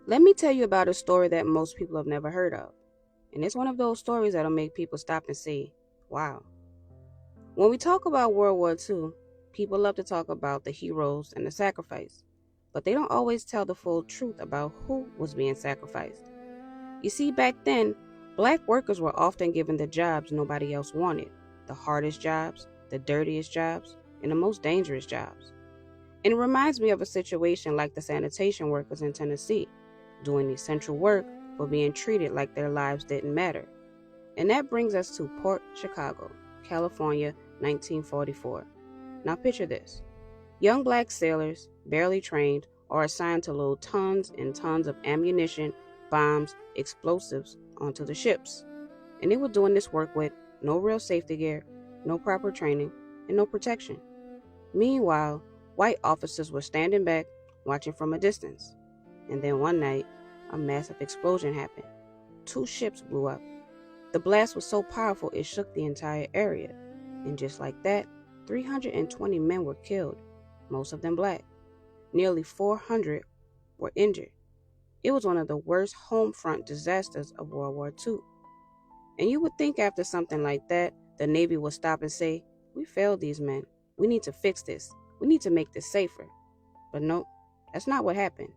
Let me tell you about a story that most people have never heard of. And it's one of those stories that'll make people stop and say, wow. When we talk about World War II, people love to talk about the heroes and the sacrifice, but they don't always tell the full truth about who was being sacrificed. You see, back then, black workers were often given the jobs nobody else wanted, the hardest jobs, the dirtiest jobs, and the most dangerous jobs. And it reminds me of a situation like the sanitation workers in Tennessee, doing essential work but being treated like their lives didn't matter. And that brings us to Port Chicago, California, 1944. Now picture this. Young black sailors, barely trained, are assigned to load tons and tons of ammunition, bombs, explosives onto the ships. And they were doing this work with no real safety gear, no proper training, and no protection. Meanwhile, white officers were standing back, watching from a distance. And then one night, a massive explosion happened. Two ships blew up. The blast was so powerful it shook the entire area. And just like that, 320 men were killed, most of them black. Nearly 400 were injured. It was one of the worst home front disasters of World War II. And you would think after something like that, the Navy would stop and say, "We failed these men. We need to fix this. We need to make this safer." But no, that's not what happened.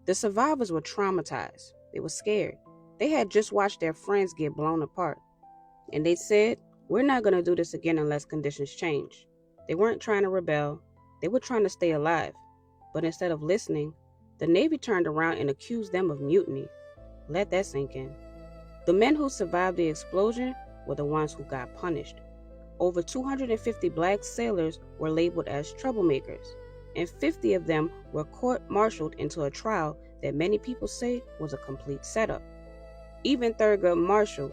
The survivors were traumatized. They were scared. They had just watched their friends get blown apart. And they said, "We're not going to do this again unless conditions change." They weren't trying to rebel. They were trying to stay alive. But instead of listening, the Navy turned around and accused them of mutiny. Let that sink in. The men who survived the explosion were the ones who got punished. Over 250 black sailors were labeled as troublemakers, and 50 of them were court-martialed into a trial that many people say was a complete setup. Even Thurgood Marshall,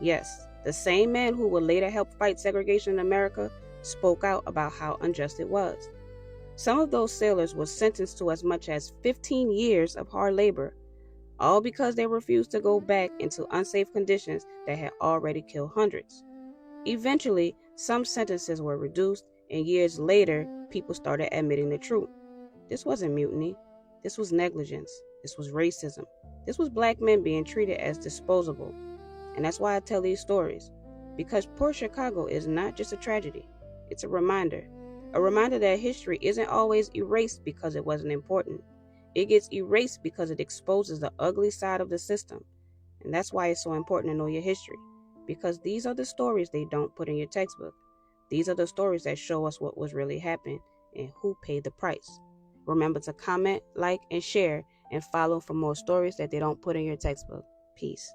yes, the same man who would later help fight segregation in America, spoke out about how unjust it was. Some of those sailors were sentenced to as much as 15 years of hard labor, all because they refused to go back into unsafe conditions that had already killed hundreds. Eventually, some sentences were reduced, and years later, people started admitting the truth. This wasn't mutiny. This was negligence. This was racism. This was black men being treated as disposable. And that's why I tell these stories. Because Port Chicago is not just a tragedy. It's a reminder. A reminder that history isn't always erased because it wasn't important. It gets erased because it exposes the ugly side of the system. And that's why it's so important to know your history. Because these are the stories they don't put in your textbook. These are the stories that show us what was really happening and who paid the price. Remember to comment, like, and share, and follow for more stories that they don't put in your textbook. Peace.